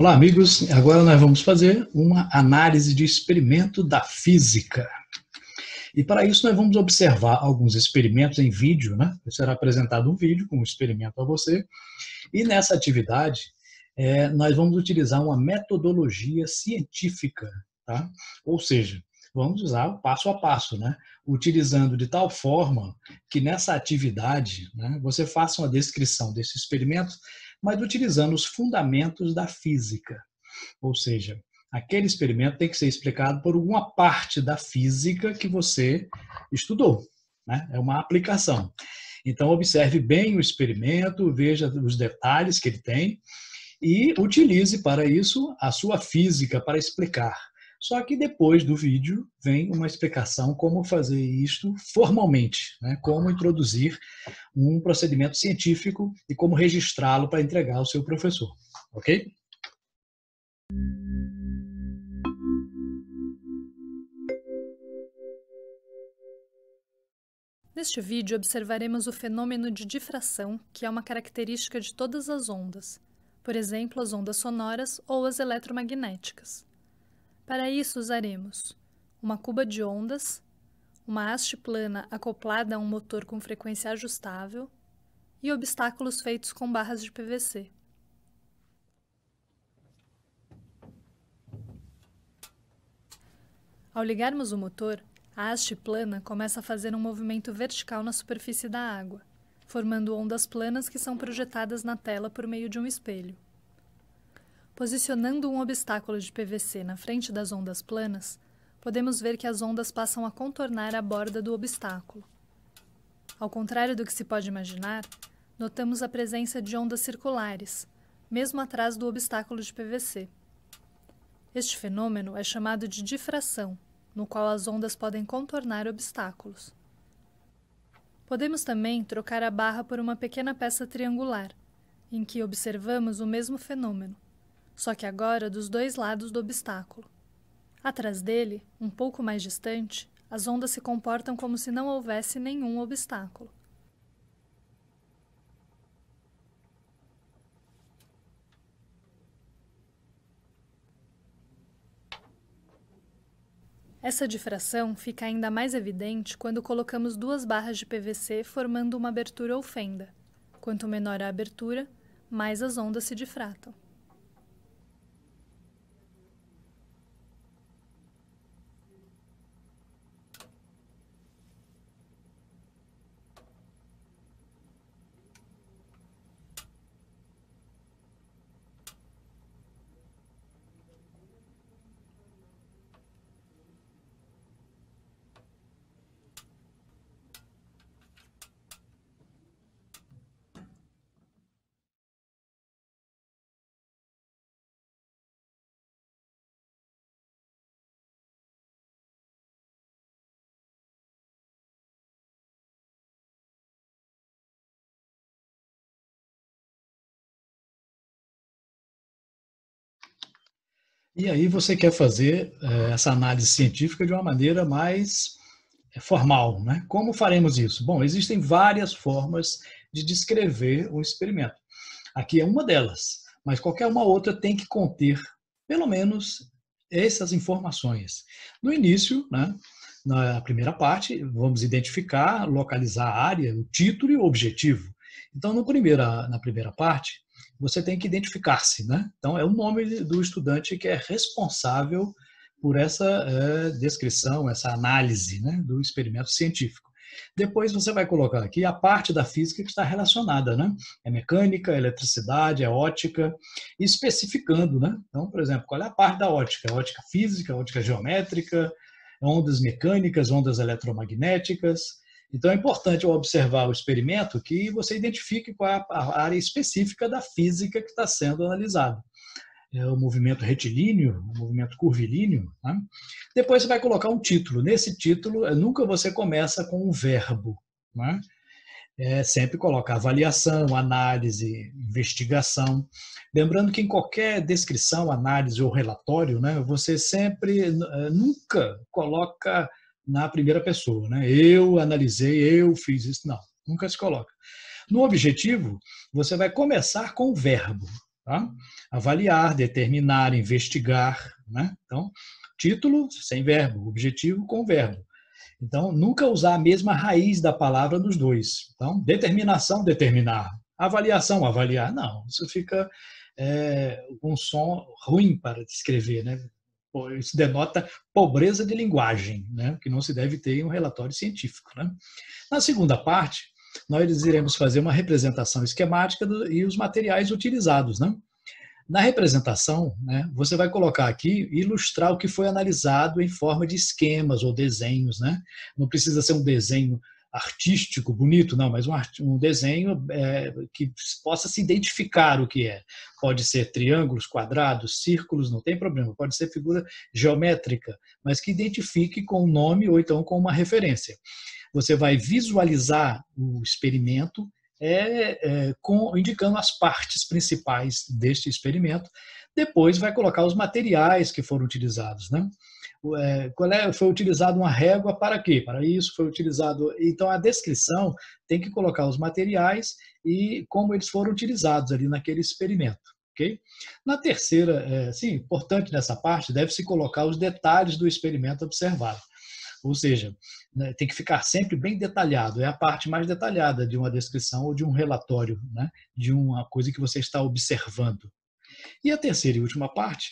Olá, amigos. Agora nós vamos fazer uma análise de experimento da física. E para isso nós vamos observar alguns experimentos em vídeo, né? Será apresentado um vídeo com um experimento a você. E nessa atividade, nós vamos utilizar uma metodologia científica, tá? Ou seja, vamos usar o passo a passo, né? Utilizando de tal forma que nessa atividade, né, você faça uma descrição desse experimento, mas utilizando os fundamentos da física. Ou seja, aquele experimento tem que ser explicado por alguma parte da física que você estudou, né? É uma aplicação. Então, observe bem o experimento, veja os detalhes que ele tem e utilize para isso a sua física para explicar. Só que depois do vídeo vem uma explicação como fazer isto formalmente, né? Como introduzir um procedimento científico e como registrá-lo para entregar ao seu professor, ok? Neste vídeo, observaremos o fenômeno de difração, que é uma característica de todas as ondas, por exemplo, as ondas sonoras ou as eletromagnéticas. Para isso, usaremos uma cuba de ondas, uma haste plana acoplada a um motor com frequência ajustável e obstáculos feitos com barras de PVC. Ao ligarmos o motor, a haste plana começa a fazer um movimento vertical na superfície da água, formando ondas planas que são projetadas na tela por meio de um espelho. Posicionando um obstáculo de PVC na frente das ondas planas, podemos ver que as ondas passam a contornar a borda do obstáculo. Ao contrário do que se pode imaginar, notamos a presença de ondas circulares, mesmo atrás do obstáculo de PVC. Este fenômeno é chamado de difração, no qual as ondas podem contornar obstáculos. Podemos também trocar a barra por uma pequena peça triangular, em que observamos o mesmo fenômeno, só que agora dos dois lados do obstáculo. Atrás dele, um pouco mais distante, as ondas se comportam como se não houvesse nenhum obstáculo. Essa difração fica ainda mais evidente quando colocamos duas barras de PVC formando uma abertura ou fenda. Quanto menor a abertura, mais as ondas se difratam. E aí você quer fazer essa análise científica de uma maneira mais formal, né? Como faremos isso? Bom, existem várias formas de descrever um experimento. Aqui é uma delas, mas qualquer uma outra tem que conter, pelo menos, essas informações. No início, né, na primeira parte, vamos identificar, localizar a área, o título e o objetivo. Então, na primeira parte, você tem que identificar-se, né? Então, é o nome do estudante que é responsável por essa descrição, essa análise, né, do experimento científico. Depois você vai colocar aqui a parte da física que está relacionada, né? É mecânica, é eletricidade, é ótica, especificando, né? Então, por exemplo, qual é a parte da ótica? Ótica física, ótica geométrica, ondas mecânicas, ondas eletromagnéticas. Então, é importante ao observar o experimento que você identifique qual é a área específica da física que está sendo analisada. É o movimento retilíneo, o movimento curvilíneo. Né? Depois você vai colocar um título. Nesse título, nunca você começa com um verbo. Né? Sempre coloca avaliação, análise, investigação. Lembrando que em qualquer descrição, análise ou relatório, né, você sempre, nunca coloca na primeira pessoa. Né? Eu analisei, eu fiz isso. Não, nunca se coloca. No objetivo, você vai começar com o verbo. Tá? Avaliar, determinar, investigar. Né? Então, título sem verbo, objetivo com verbo. Então, nunca usar a mesma raiz da palavra nos dois. Então, determinação, determinar. Avaliação, avaliar. Não, isso fica um som ruim para descrever, né? Isso denota pobreza de linguagem, né? Que não se deve ter em um relatório científico. Né? Na segunda parte, nós iremos fazer uma representação esquemática e os materiais utilizados. Né? Na representação, né, você vai colocar aqui, ilustrar o que foi analisado em forma de esquemas ou desenhos. Né? Não precisa ser um desenho artístico, bonito, não, mas um desenho que possa se identificar o que é. Pode ser triângulos, quadrados, círculos, não tem problema. Pode ser figura geométrica, mas que identifique com um nome ou então com uma referência. Você vai visualizar o experimento indicando as partes principais deste experimento. Depois vai colocar os materiais que foram utilizados. Né? Foi utilizado uma régua para quê? Para isso foi utilizado. Então, a descrição tem que colocar os materiais e como eles foram utilizados ali naquele experimento. Okay? Na terceira, importante nessa parte, deve-se colocar os detalhes do experimento observado. Ou seja, né, tem que ficar sempre bem detalhado. É a parte mais detalhada de uma descrição ou de um relatório, né, de uma coisa que você está observando. E a terceira e última parte,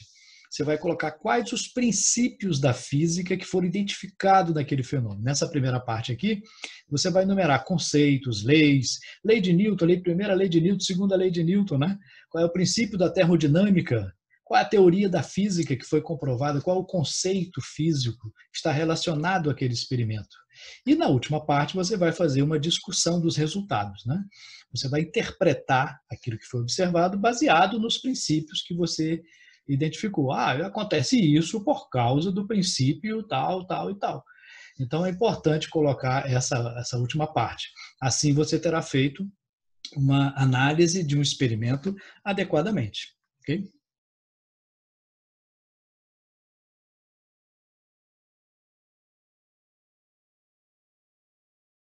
você vai colocar quais os princípios da física que foram identificados naquele fenômeno. Nessa primeira parte aqui, você vai enumerar conceitos, leis, lei de Newton, primeira lei de Newton, segunda lei de Newton, né? Qual é o princípio da termodinâmica, qual é a teoria da física que foi comprovada, qual é o conceito físico que está relacionado àquele experimento. E na última parte você vai fazer uma discussão dos resultados. Né? Você vai interpretar aquilo que foi observado baseado nos princípios que você identificou. Acontece isso por causa do princípio tal, tal e tal. Então é importante colocar essa última parte. Assim você terá feito uma análise de um experimento adequadamente. Ok?